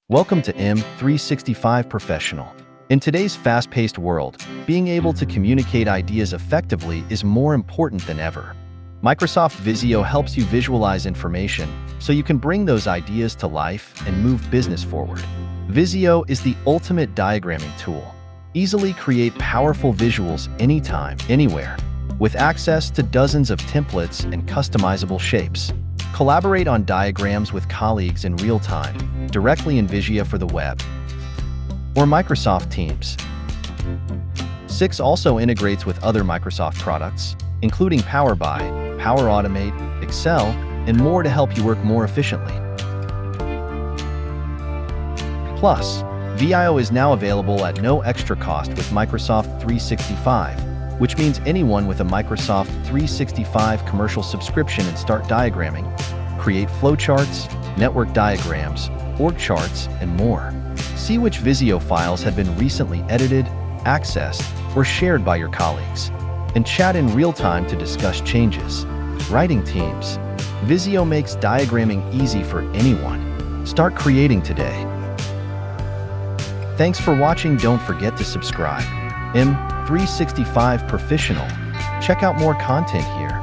Welcome to M365 Professional. In today's fast-paced world, being able to communicate ideas effectively is more important than ever. Microsoft Visio helps you visualize information so you can bring those ideas to life and move business forward. Visio is the ultimate diagramming tool. Easily create powerful visuals anytime, anywhere, with access to dozens of templates and customizable shapes. Collaborate on diagrams with colleagues in real time, directly in Visio for the web, or Microsoft Teams. 6 also integrates with other Microsoft products, including Power BI, Power Automate, Excel, and more to help you work more efficiently. Plus, Visio is now available at no extra cost with Microsoft 365, which means anyone with a Microsoft 365 commercial subscription and start diagramming, create flowcharts, network diagrams, org charts, and more. See which Visio files have been recently edited, accessed, or shared by your colleagues, and chat in real time to discuss changes. Writing teams. Visio makes diagramming easy for anyone. Start creating today. Thanks for watching. Don't forget to subscribe. M365 Professional. Check out more content here.